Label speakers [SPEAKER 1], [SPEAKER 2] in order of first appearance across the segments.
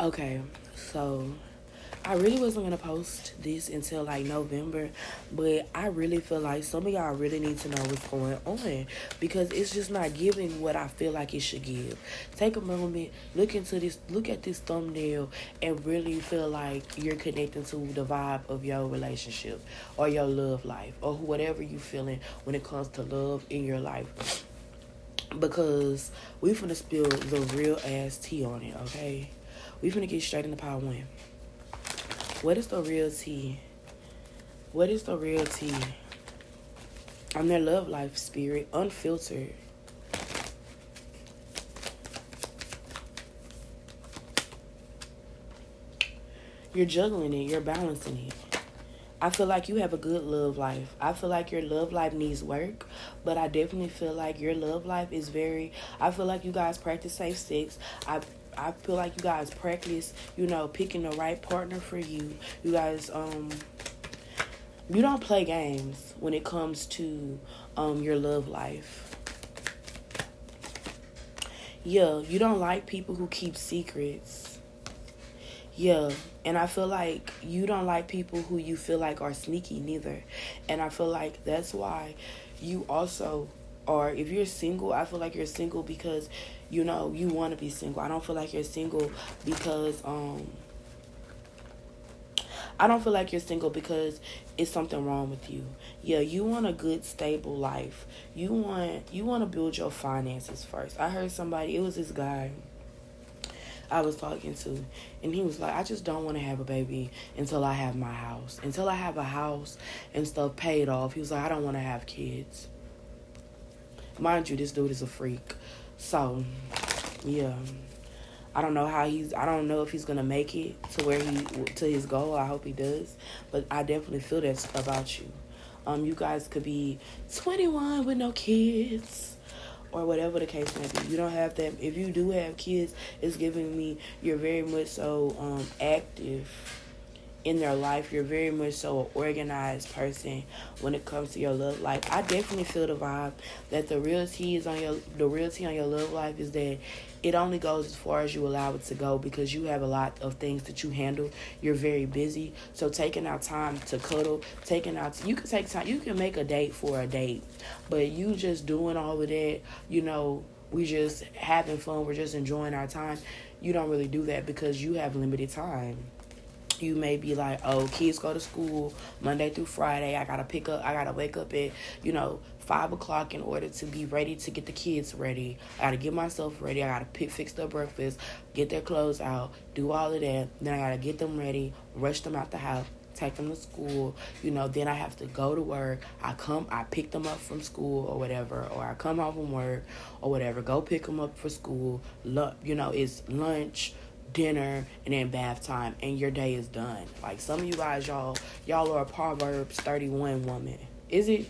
[SPEAKER 1] Okay, so I really wasn't gonna post this until like November, but I really feel like some of y'all really need to know what's going on because it's just not giving what I feel like it should give. Take a moment, look at this thumbnail, and really feel like you're connecting to the vibe of your relationship or your love life or whatever you feeling when it comes to love in your life. Because we finna spill the real ass tea on it, okay? We finna get straight into part one. What is the real tea? What is the real tea? I'm their love life spirit, unfiltered. You're juggling it, you're balancing it. I feel like you have a good love life. I feel like your love life needs work, but I definitely feel like your love life is very. I feel like you guys practice safe sex. I feel like you guys practice, picking the right partner for you. You guys you don't play games when it comes to your love life. Yeah, you don't like people who keep secrets. Yeah, and I feel like you don't like people who you feel like are sneaky neither. And I feel like that's why you also are, if you're single, I feel like you're single because, you want to be single. I don't feel like you're single because, I don't feel like you're single because it's something wrong with you. Yeah, you want a good, stable life. You want to build your finances first. I heard somebody, it was this guy I was talking to, and he was like, I just don't want to have a baby until I have my house. Until I have a house and stuff paid off. He was like, I don't want to have kids. Mind you, this dude is a freak. So, yeah. I don't know if he's gonna make it to his goal. I hope he does. But I definitely feel that about you. You guys could be 21 with no kids, or whatever the case may be. You don't have that. If you do have kids, it's giving me you're very much so active in their life. You're very much so an organized person when it comes to your love life. I definitely feel the vibe that the real tea on your love life is that it only goes as far as you allow it to go because you have a lot of things that you handle. You're very busy. So taking out time to cuddle, you can take time, you can make a date for a date, but you just doing all of that, we just having fun, we're just enjoying our time. You don't really do that because you have limited time. You may be like, oh, kids go to school Monday through Friday. I gotta wake up at, 5 o'clock in order to be ready to get the kids ready. I gotta get myself ready. I gotta fix their breakfast, get their clothes out, do all of that. Then I gotta get them ready, rush them out the house, take them to school. Then I have to go to work. I pick them up from school or whatever, or I come home from work or whatever, go pick them up for school. It's lunch, dinner, and then bath time, and your day is done. Like some of you guys, y'all are a Proverbs 31 woman. Is it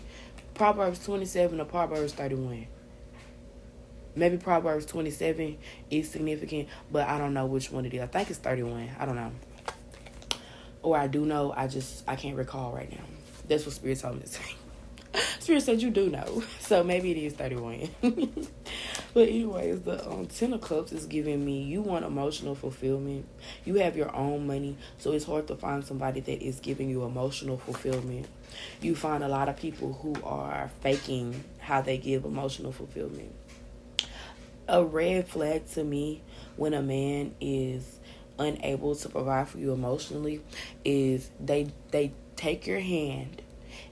[SPEAKER 1] Proverbs 27 or Proverbs 31? Maybe Proverbs 27 is significant, but I don't know which one it is. I think it's 31. I don't know. Or I do know, I can't recall right now. That's what Spirit told me to say. Spirit said you do know. So maybe it is 31. But anyways, the 10 of Cups is giving me, you want emotional fulfillment. You have your own money, so it's hard to find somebody that is giving you emotional fulfillment. You find a lot of people who are faking how they give emotional fulfillment. A red flag to me when a man is unable to provide for you emotionally is they take your hand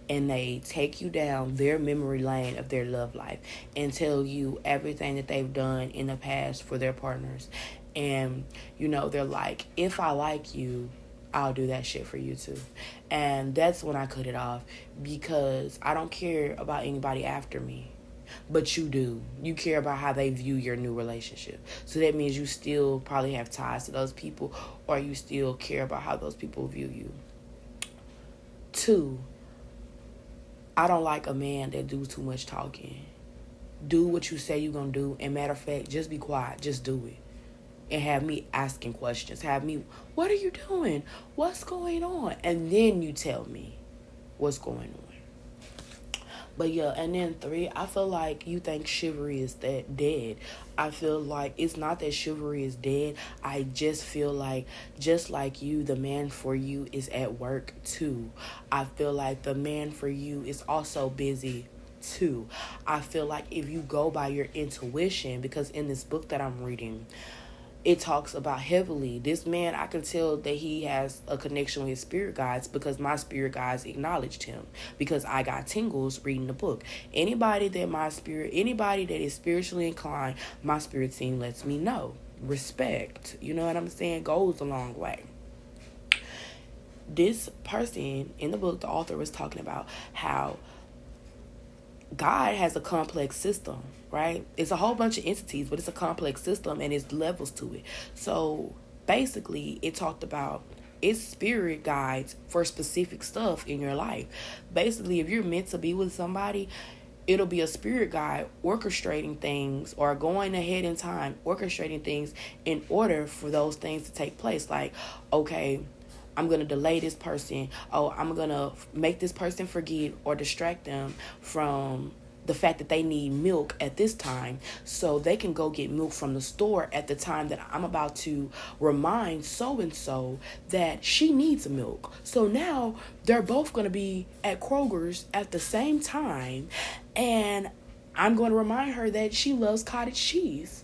[SPEAKER 1] and they take you down their memory lane of their love life and tell you everything that they've done in the past for their partners. And, they're like, if I like you, I'll do that shit for you too. And that's when I cut it off because I don't care about anybody after me. But you do. You care about how they view your new relationship. So that means you still probably have ties to those people, or you still care about how those people view you. 2, I don't like a man that do too much talking. Do what you say you're going to do. And matter of fact, just be quiet. Just do it. And have me asking questions. Have me, what are you doing? What's going on? And then you tell me what's going on. But yeah, and then 3, I feel like you think chivalry is that dead. I feel like it's not that chivalry is dead. I just feel like, just like you, the man for you is at work too. I feel like the man for you is also busy too. I feel like if you go by your intuition, because in this book that I'm reading, it talks about heavily. This man, I can tell that he has a connection with his spirit guides because my spirit guides acknowledged him because I got tingles reading the book. Anybody that is spiritually inclined, my spirit team lets me know. Respect, you know what I'm saying, goes a long way. This person in the book, the author was talking about how God has a complex system, right? It's a whole bunch of entities, but it's a complex system and it's levels to it. So basically, it talked about it's spirit guides for specific stuff in your life. Basically, if you're meant to be with somebody, it'll be a spirit guide orchestrating things or going ahead in time, orchestrating things in order for those things to take place. Like, okay, I'm going to delay this person. Oh, I'm going to make this person forget or distract them from the fact that they need milk at this time so they can go get milk from the store at the time that I'm about to remind so-and-so that she needs milk. So now they're both going to be at Kroger's at the same time, and I'm going to remind her that she loves cottage cheese.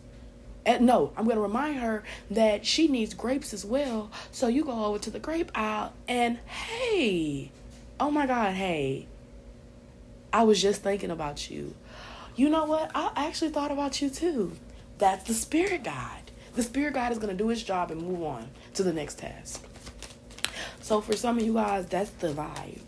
[SPEAKER 1] No, I'm going to remind her that she needs grapes as well. So you go over to the grape aisle and, hey, oh my God, hey, I was just thinking about you. You know what? I actually thought about you too. That's the spirit guide. The spirit guide is going to do its job and move on to the next task. So for some of you guys, that's the vibe.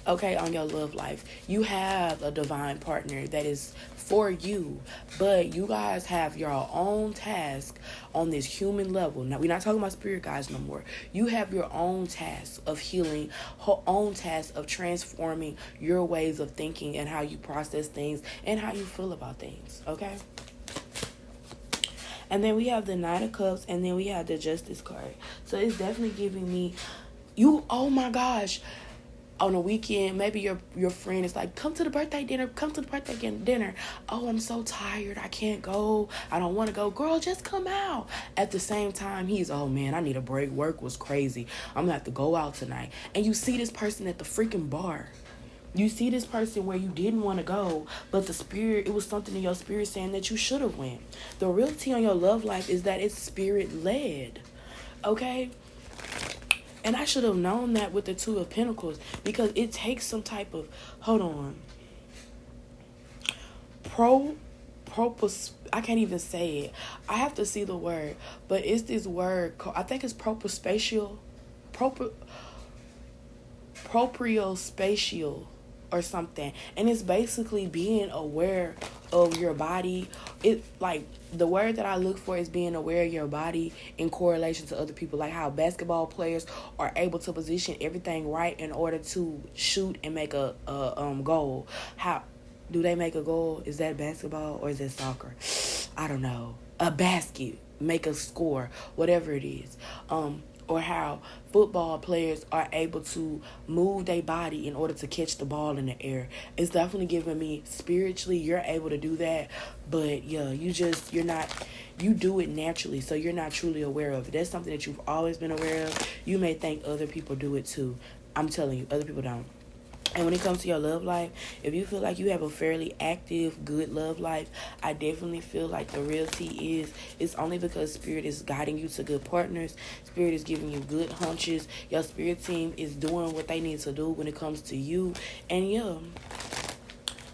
[SPEAKER 1] Okay, on your love life, you have a divine partner that is for you, but you guys have your own task on this human level. Now, we're not talking about spirit guides no more. You have your own task of healing, your own task of transforming your ways of thinking and how you process things and how you feel about things, okay? And then we have the Knight of Cups, and then we have the Justice card. So it's definitely giving me, oh my gosh, on a weekend, maybe your friend is like, come to the birthday dinner. Oh, I'm so tired. I can't go. I don't want to go. Girl, just come out. At the same time, he's, oh man, I need a break. Work was crazy. I'm going to have to go out tonight. And you see this person at the freaking bar. You see this person where you didn't want to go, but it was something in your spirit saying that you should have went. The reality on your love life is that it's spirit-led. Okay? And I should have known that with the Two of Pentacles, because it takes some type of, I can't even say it. I have to see the word, but it's this word called, I think it's propriospatial or something, and it's basically being aware of your body. It like the word that I look for is being aware of your body in correlation to other people, like how basketball players are able to position everything right in order to shoot and make a goal. How do they make a goal? Is that basketball or is that soccer? I don't know. A basket, make a score, whatever it is. Or how football players are able to move their body in order to catch the ball in the air. It's definitely giving me spiritually, you're able to do that. But yeah, you do it naturally, so you're not truly aware of it. That's something that you've always been aware of. You may think other people do it too. I'm telling you, other people don't. And when it comes to your love life, if you feel like you have a fairly active, good love life, I definitely feel like the reality it's only because Spirit is guiding you to good partners. Spirit is giving you good hunches. Your spirit team is doing what they need to do when it comes to you. And yeah.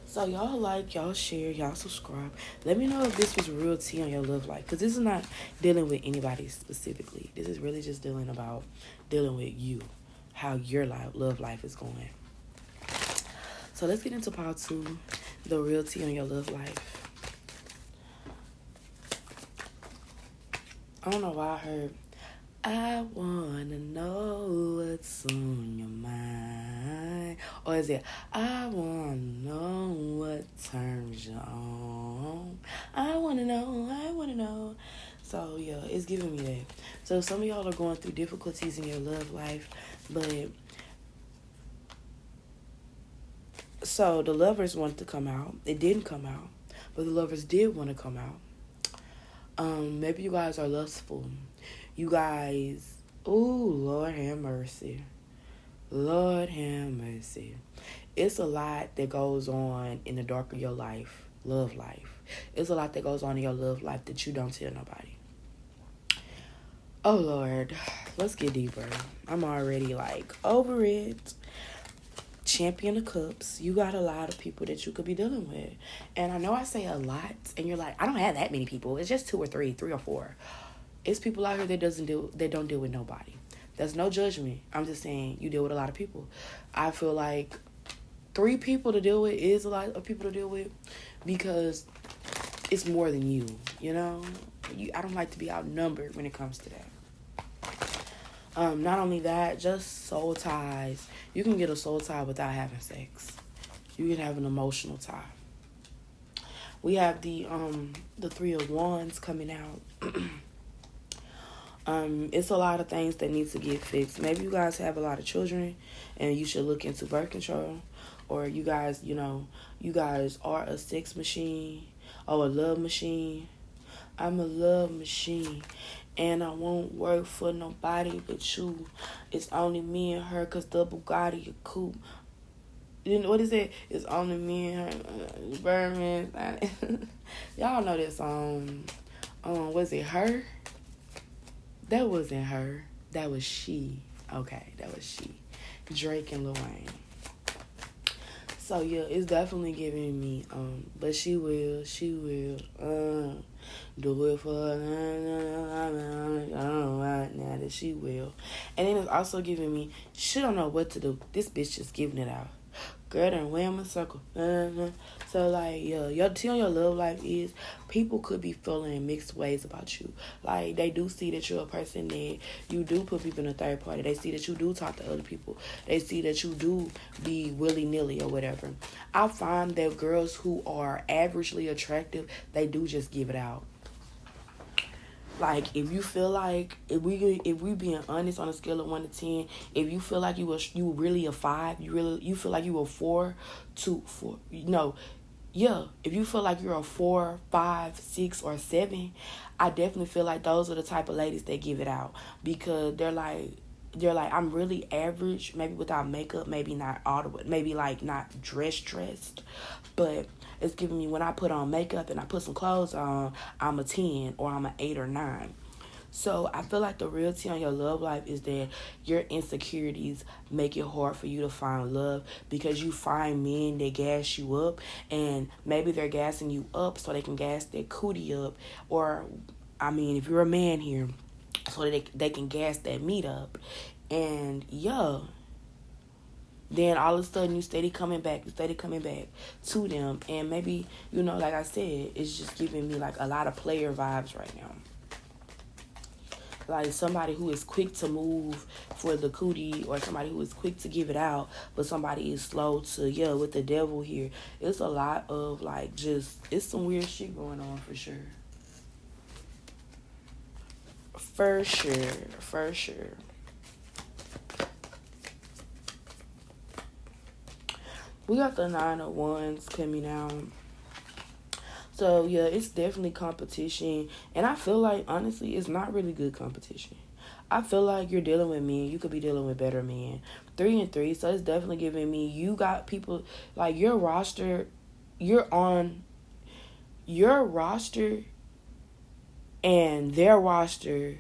[SPEAKER 1] So y'all like, y'all share, y'all subscribe. Let me know if this was real tea on your love life. Because this is not dealing with anybody specifically. This is really just dealing with you. How your love life is going. So let's get into part 2, the real tea on your love life. I don't know why I heard, I want to know what's on your mind. Or is it, I want to know what turns you on. I want to know. So, yeah, it's giving me that. So, some of y'all are going through difficulties in your love life, but So the lovers wanted to come out. It didn't come out, but the lovers did want to come out. Maybe you guys are lustful. You guys, ooh, Lord have mercy. Lord have mercy. It's a lot that goes on in the dark of your life, love life. It's a lot that goes on in your love life that you don't tell nobody. Oh, Lord. Let's get deeper. I'm already, over it. Champion of Cups. You got a lot of people that you could be dealing with. And I know I say a lot, and you're like, I don't have that many people. It's just 2 or 3 or 4. It's people out here that don't deal with nobody. There's no judgment. I'm just saying you deal with a lot of people. I feel like 3 people to deal with is a lot of people to deal with because it's more than you, you know? I don't like to be outnumbered when it comes to that. Not only that, just soul ties. You can get a soul tie without having sex. You can have an emotional tie. We have the 3 of Wands coming out. It's a lot of things that need to get fixed. Maybe you guys have a lot of children and you should look into birth control. Or you guys, you guys are a sex machine or a love machine. I'm a love machine and I won't work for nobody but you. It's only me and her cause the Bugatti a coupe. What is it? It's only me and her. Birdman. Y'all know this song. Was it Her? That wasn't Her. That was She. Okay, that was She. Drake and Lil Wayne. So yeah, it's definitely giving me but she will do it for right now that she will. And then it's also giving me she don't know what to do. This bitch just giving it out. Girl done wham a circle. So your tea on your love life is people could be feeling mixed ways about you. Like they do see that you're a person that you do put people in a third party. They see that you do talk to other people. They see that you do be willy-nilly or whatever. I find that girls who are averagely attractive, they do just give it out. Like if you feel like if we being honest on a scale of 1 to 10, if you feel like you really a 5, you feel like you a 4 to 4. If you feel like you're a 4, 5, 6, or 7, I definitely feel like those are the type of ladies that give it out because they're like I'm really average, maybe without makeup, maybe not all the way, maybe not dressed, but it's giving me when I put on makeup and I put some clothes on, I'm a 10 or I'm an 8 or 9. So I feel like the real tea on your love life is that your insecurities make it hard for you to find love because you find men that gas you up and maybe they're gassing you up so they can gas their cootie up, or if you're a man here, so that they can gas that meat up. And then all of a sudden you steady coming back to them. And maybe, like I said, it's just giving me a lot of player vibes right now. Like somebody who is quick to move for the cootie or somebody who is quick to give it out, but somebody is slow to, with the devil here. It's a lot of it's some weird shit going on for sure. For sure. We got the 9 of Wands coming out. So, yeah, it's definitely competition. And I feel like, honestly, it's not really good competition. I feel like you're dealing with men. You could be dealing with better men. 3 and 3. So, it's definitely giving me, you got people, your roster, you're on your roster and their roster.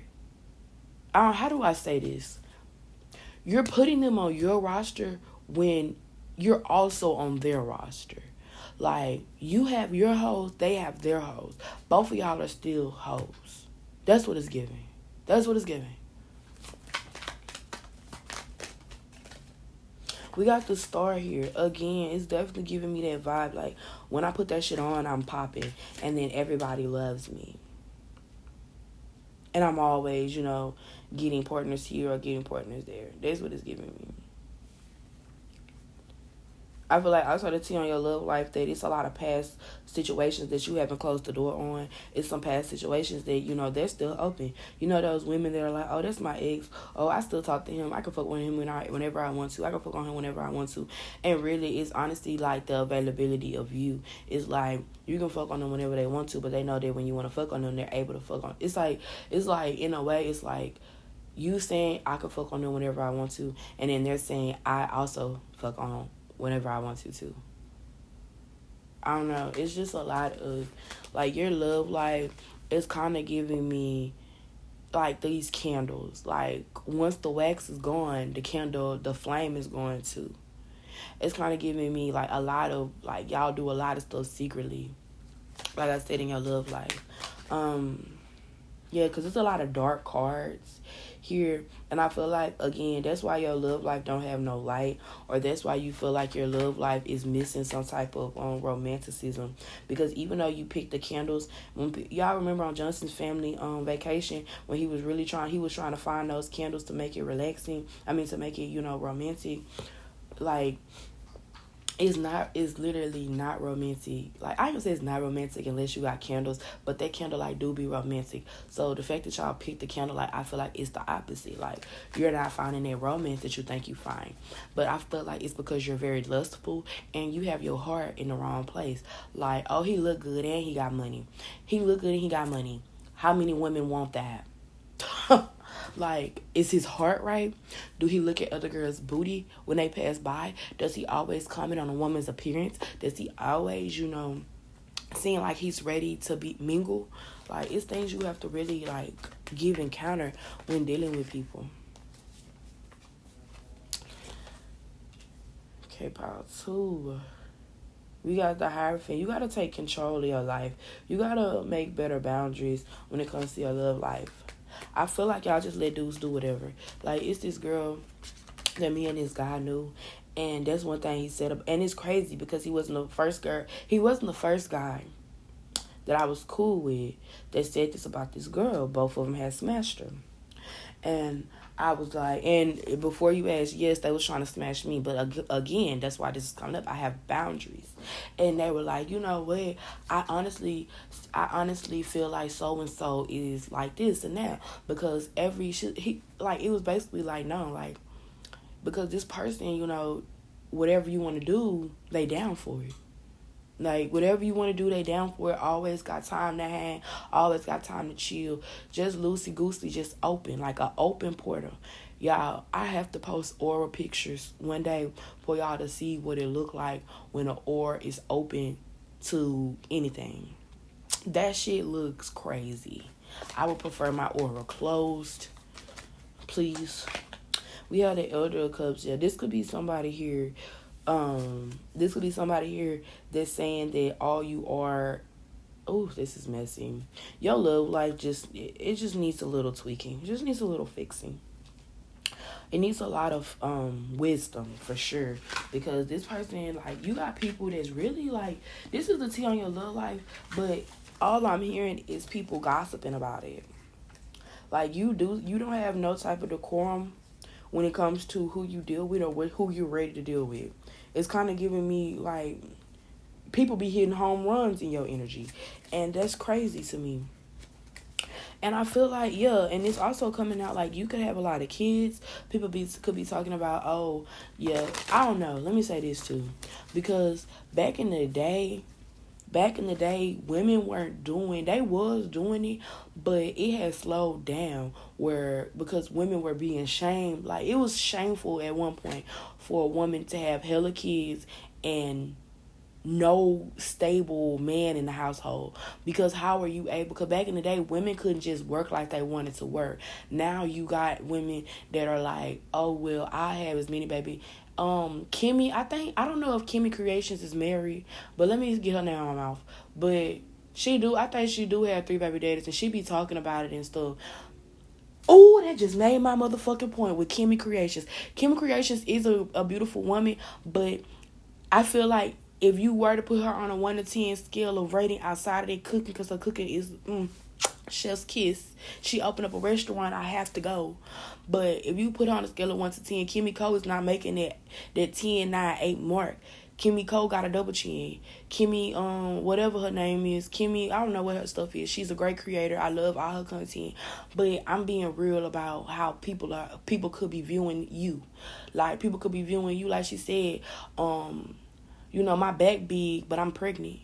[SPEAKER 1] How do I say this? You're putting them on your roster when you're also on their roster. You have your hoes, they have their hoes. Both of y'all are still hoes. That's what it's giving. We got the Star here. Again, it's definitely giving me that vibe. When I put that shit on, I'm popping. And then everybody loves me. And I'm always, getting partners here or getting partners there. That's what it's giving me. I feel like also the tea on your love life that it's a lot of past situations that you haven't closed the door on. It's some past situations that, you know, they're still open. You know, those women that are like, oh, that's my ex. Oh, I still talk to him. I can fuck with him whenever I want to. I can fuck on him whenever I want to. And really, it's honestly like the availability of you. It's like you can fuck on them whenever they want to, but they know that when you want to fuck on them, they're able to fuck on. It's like in a way, it's like you saying I can fuck on them whenever I want to, and then they're saying I also fuck on them whenever I want to too. I don't know. It's just a lot of, like, your love life is kind of giving me, like, these candles. Like, once the wax is gone, the flame is going too. It's kind of giving me, like, a lot of, like, y'all do a lot of stuff secretly. Like I said, in your love life. Yeah, because there's a lot of dark cards here, and I feel like, again, that's why your love life don't have no light, or that's why you feel like your love life is missing some type of romanticism. Because even though you picked the candles, y'all remember on Johnson's Family Vacation, when he was trying to find those candles to make it relaxing, to make it, romantic. Like, it's literally not romantic. Like, I can say it's not romantic unless you got candles, but that candlelight do be romantic. So the fact that y'all picked the candlelight, I feel like it's the opposite. Like, you're not finding that romance that you think you find. But I feel like it's because you're very lustful and you have your heart in the wrong place. Like, oh, he look good and he got money. He look good and he got money. How many women want that? Like, is his heart right? Do he look at other girls' booty when they pass by? Does he always comment on a woman's appearance? Does he always, seem like he's ready to mingle? Like, it's things you have to really, like, give and counter when dealing with people. Okay, part 2. We got the Hierophant. You got to take control of your life. You got to make better boundaries when it comes to your love life. I feel like y'all just let dudes do whatever. Like, it's this girl that me and this guy knew, and that's one thing he said. And it's crazy because he wasn't the first girl. He wasn't the first guy that I was cool with that said this about this girl. Both of them had smashed her. And I was like, and before you ask, yes, they was trying to smash me. But again, that's why this is coming up. I have boundaries. And they were like, you know what? I honestly feel like so-and-so is like this and that. Because it was basically like, no, like, because this person, whatever you want to do, they down for it. Like, whatever you want to do, they down for it. Always got time to hang. Always got time to chill. Just loosey-goosey, just open. Like an open portal. Y'all, I have to post aura pictures one day for y'all to see what it look like when an aura is open to anything. That shit looks crazy. I would prefer my aura closed. Please. We have the Elder of Cups. Yeah, this could be somebody here. This could be somebody here that's saying that all you are, oh, this is messy. Your love life just needs a little tweaking. It just needs a little fixing. It needs a lot of wisdom for sure, because this person, like, you got people that's really like, this is the tea on your love life, but all I'm hearing is people gossiping about it. Like, you don't have no type of decorum when it comes to who you deal with or who you're ready to deal with. It's kind of giving me, like, people be hitting home runs in your energy. And that's crazy to me. And I feel like, yeah, and it's also coming out, like, you could have a lot of kids. People could be talking about, oh, yeah, I don't know. Let me say this, too. Because back in the day, women they was doing it, but it had slowed down because women were being shamed. Like, it was shameful at one point for a woman to have hella kids and no stable man in the household. Because how are you able? Because back in the day, women couldn't just work like they wanted to work. Now you got women that are like, oh, well, I have as many baby. Kimmy, I don't know if Kimmy Creations is married, but let me get her name out of my mouth. But I think she do have 3 baby daddies, and she be talking about it and stuff. Oh, that just made my motherfucking point with Kimmy Creations. Kimmy Creations is a beautiful woman, but I feel like if you were to put her on a 1 to 10 scale of rating outside of that cooking, because her cooking is chef's kiss. She opened up a restaurant, I have to go. But if you put her on a scale of 1 to 10, Kimmy Cole is not making that 10, 9, 8 mark. Kimmy Cole got a double chin. Kimmy, whatever her name is, Kimmy, I don't know what her stuff is. She's a great creator. I love all her content. But I'm being real about how people could be viewing you. Like, people could be viewing you, like she said, my back big, but I'm pregnant.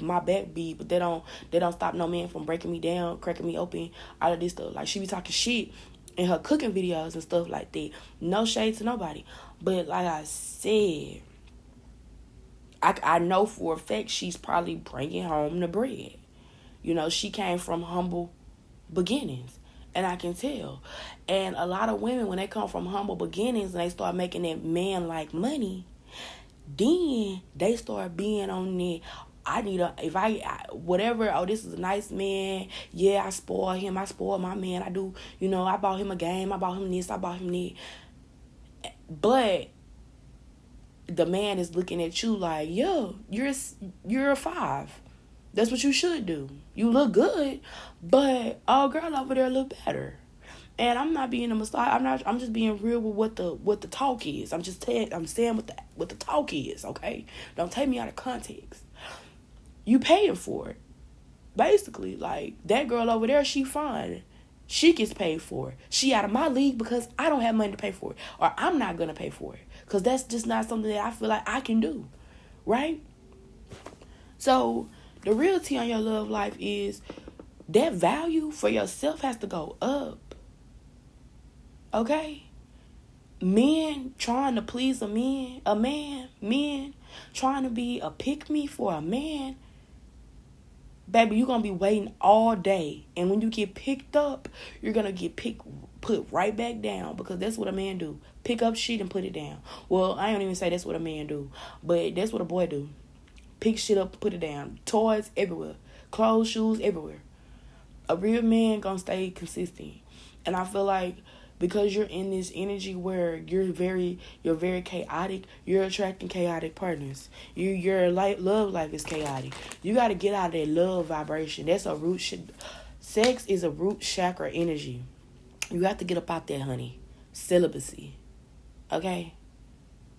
[SPEAKER 1] My back big, but they don't stop no man from breaking me down, cracking me open, all of this stuff. Like, she be talking shit in her cooking videos and stuff like that. No shade to nobody. But like I said, I know for a fact she's probably bringing home the bread. She came from humble beginnings. And I can tell. And a lot of women, when they come from humble beginnings and they start making that man-like money, then they start being on it. Whatever, this is a nice man. Yeah, I spoil him. I spoil my man. I do, I bought him a game. I bought him this. I bought him that. But the man is looking at you like, yo, you're a 5. That's what you should do. You look good, but girl over there look better. And I'm not being a messiah. I'm just being real with what the talk is. I'm saying what the talk is, okay? Don't take me out of context. You paying for it. Basically, like, that girl over there, she fine. She gets paid for it. She out of my league because I don't have money to pay for it. Or I'm not going to pay for it. Because that's just not something that I feel like I can do. Right? So, the real tea on your love life is that value for yourself has to go up. Okay? Men trying to please men trying to be a pick-me for a man. Baby, you're going to be waiting all day. And when you get picked up, you're going to get put right back down. Because that's what a man do. Pick up shit and put it down. Well, I don't even say that's what a man do. But that's what a boy do. Pick shit up, put it down. Toys everywhere. Clothes, shoes, everywhere. A real man going to stay consistent. And I feel like because you're in this energy where you're very chaotic, you're attracting chaotic partners. Your love life is chaotic. You got to get out of that love vibration. That's a root. Sex is a root chakra energy. You have to get up out there, honey. Celibacy. Okay?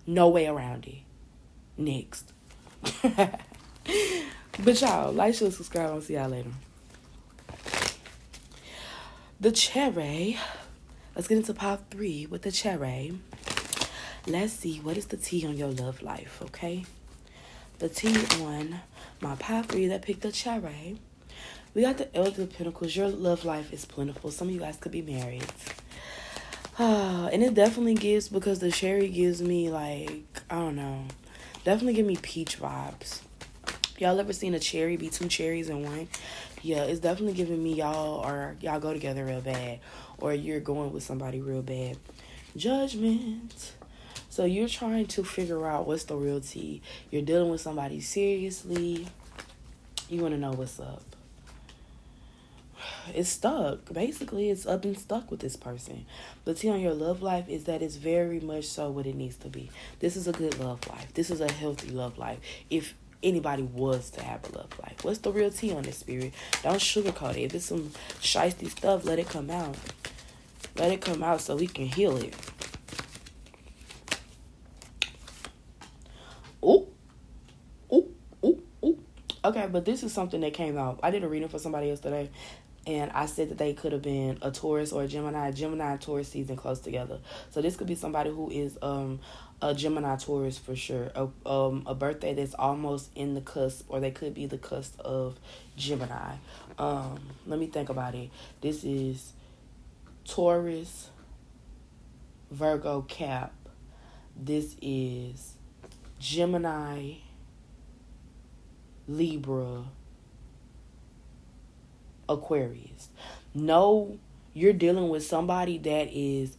[SPEAKER 1] No way around it. Next. But y'all, like, share, subscribe. I'll see y'all later. The cherry. Let's get into part 3 with the cherry. Let's see, what is the tea on your love life, okay? The tea on my part 3 that picked the cherry. We got the Elder of Pentacles. Your love life is plentiful. Some of you guys could be married. And it definitely gives, because the cherry gives me, like, I don't know, definitely give me peach vibes. Y'all ever seen a cherry be 2 cherries in one? Yeah, it's definitely giving me y'all go together real bad. Or you're going with somebody real bad. Judgment. So you're trying to figure out what's the real tea. You're dealing with somebody seriously. You want to know what's up. It's stuck. Basically, it's up and stuck with this person. The tea on your love life is that it's very much so what it needs to be. This is a good love life. This is a healthy love life. If anybody was to have a love life. What's the real tea on this, spirit? Don't sugarcoat it. If it's some shiesty stuff, let it come out. Let it come out so we can heal it. Ooh. Ooh. Ooh. Ooh. Okay, but this is something that came out. I did a reading for somebody else today, and I said that they could have been a Taurus or a Gemini. Gemini and Taurus season close together. So this could be somebody who is a Gemini Taurus for sure. A birthday that's almost in the cusp, or they could be the cusp of Gemini. Let me think about it. This is Taurus, Virgo, Cap. This is Gemini, Libra, Aquarius. No, you're dealing with somebody that is,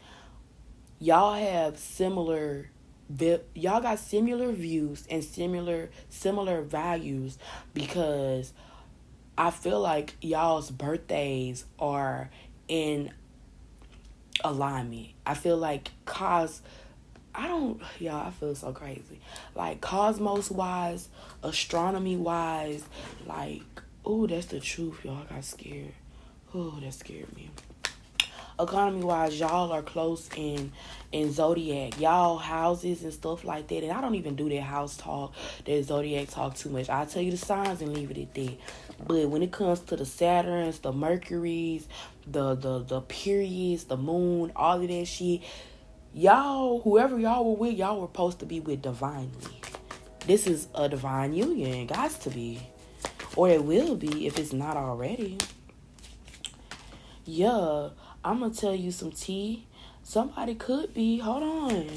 [SPEAKER 1] y'all got similar views and similar values, because I feel like y'all's birthdays are in alignment. I feel like I feel so crazy. Like, cosmos wise, astronomy wise, like, ooh, that's the truth, y'all. I got scared. Ooh, that scared me. economy wise, y'all are close in zodiac, y'all houses and stuff like that. And I don't even do that house talk, that zodiac talk too much. I'll tell you the signs and leave it at that. But when it comes to the Saturns, the Mercuries, the periods, the moon, all of that shit, y'all, whoever y'all were with, y'all were supposed to be with divinely. This is a divine union. Got to be. Or it will be if it's not already. Yeah, I'm going to tell you some tea. Somebody could be. Hold on.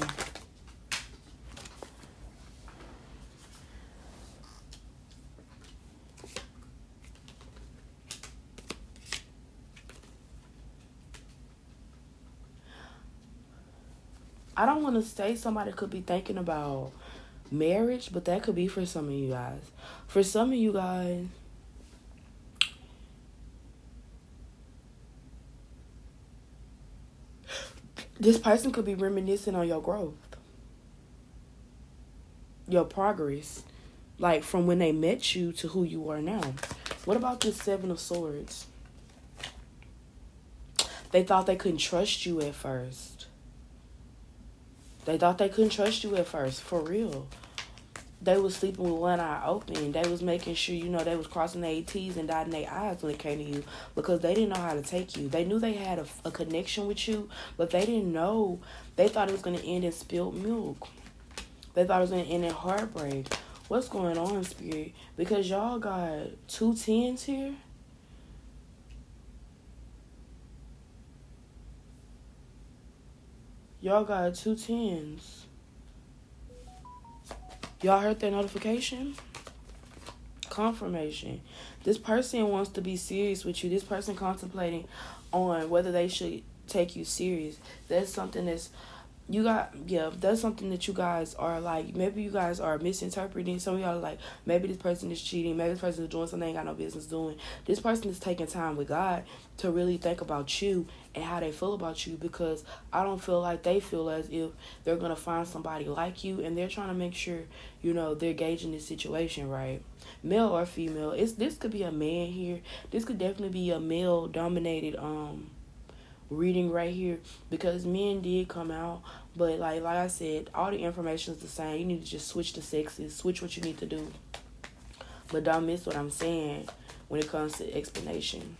[SPEAKER 1] I don't want to say somebody could be thinking about marriage, but that could be for some of you guys. For some of you guys, this person could be reminiscing on your growth, your progress, like from when they met you to who you are now. What about this Seven of Swords? They thought they couldn't trust you at first. They thought they couldn't trust you at first, for real. They was sleeping with one eye open. They was making sure, they was crossing their T's and dotting their I's when it came to you, because they didn't know how to take you. They knew they had a connection with you, but they didn't know. They thought it was going to end in spilled milk. They thought it was going to end in heartbreak. What's going on, Spirit? Because y'all got 2 10s here. Y'all got 2 10s. Y'all heard that notification? Confirmation. This person wants to be serious with you. This person contemplating on whether they should take you serious. That's something that's that's something that you guys are like, maybe you guys are misinterpreting. Some of y'all are like, maybe this person is cheating, maybe this person is doing something they ain't got no business doing. This person is taking time with God to really think about you and how they feel about you, because I don't feel like they feel as if they're going to find somebody like you, and they're trying to make sure, they're gauging this situation right. Male or female. This could be a man here. This could definitely be a male dominated reading right here, because men did come out, but like I said, all the information is the same. You need to just switch the sexes, switch what you need to do, but don't miss what I'm saying when it comes to explanation.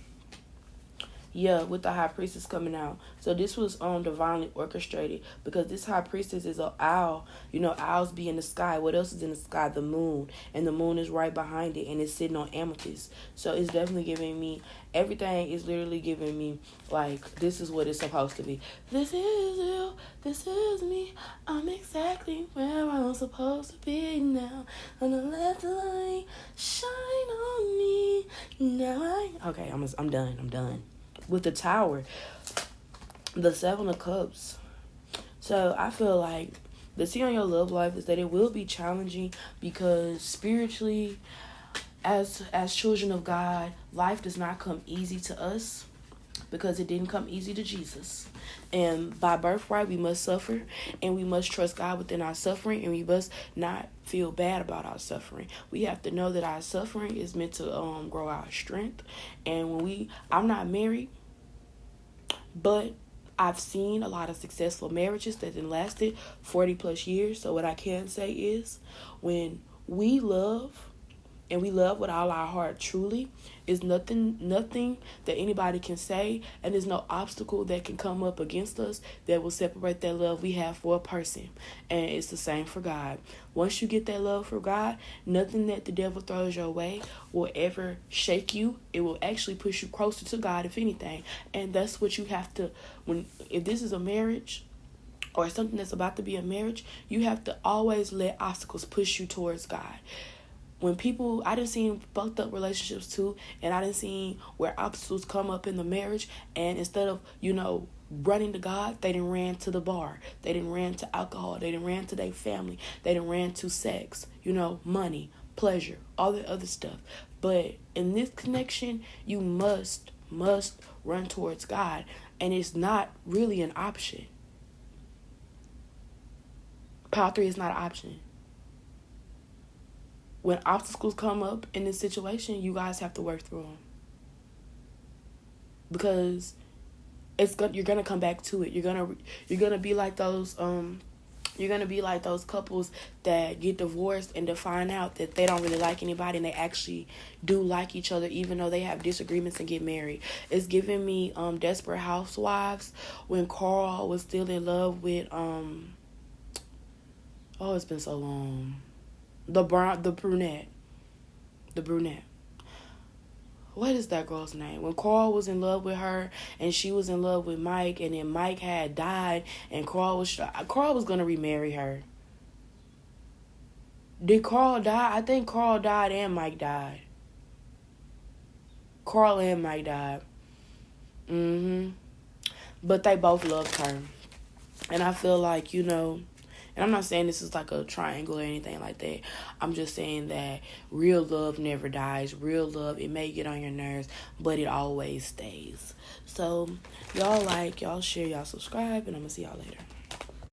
[SPEAKER 1] Yeah, with the High Priestess coming out. So this was divinely orchestrated, because this High Priestess is an owl. Owls be in the sky. What else is in the sky? The moon. And the moon is right behind it, and it's sitting on amethyst. So it's definitely giving me, everything is literally giving me, like, this is what it's supposed to be. This is you. This is me. I'm exactly where I'm supposed to be now. And I let the light shine on me. Now Okay, I'm done. With the Tower, the 7 of Cups. So I feel like the tea on your love life is that it will be challenging, because spiritually, as children of God, life does not come easy to us, because it didn't come easy to Jesus. And by birthright, we must suffer, and we must trust God within our suffering, and we must not feel bad about our suffering. We have to know that our suffering is meant to grow our strength. And I'm not married, but I've seen a lot of successful marriages that then lasted 40 plus years. So what I can say is, when we love, and we love with all our heart truly, is nothing that anybody can say, and there's no obstacle that can come up against us that will separate that love we have for a person. And it's the same for God. Once you get that love for God, nothing that the devil throws your way will ever shake you. It will actually push you closer to God, if anything. And that's what you have to, if this is a marriage, or something that's about to be a marriage, you have to always let obstacles push you towards God. When people, I done seen fucked up relationships too, and I done seen where obstacles come up in the marriage, and instead of, running to God, they done ran to the bar. They done ran to alcohol. They done ran to their family. They done ran to sex, money, pleasure, all that other stuff. But in this connection, you must run towards God, and it's not really an option. Power 3 is not an option. When obstacles come up in this situation, you guys have to work through them. Because you're gonna come back to it. You're gonna be like those you're gonna be like those couples that get divorced and to find out that they don't really like anybody and they actually do like each other even though they have disagreements and get married. It's giving me Desperate Housewives when Carl was still in love with it's been so long. The brunette. What is that girl's name? When Carl was in love with her and she was in love with Mike, and then Mike had died and Carl was going to remarry her. Did Carl die? I think Carl died and Mike died. Carl and Mike died. But they both loved her. And I feel like, and I'm not saying this is like a triangle or anything like that. I'm just saying that real love never dies. Real love, it may get on your nerves, but it always stays. So, y'all share, y'all subscribe, and I'm going to see y'all later.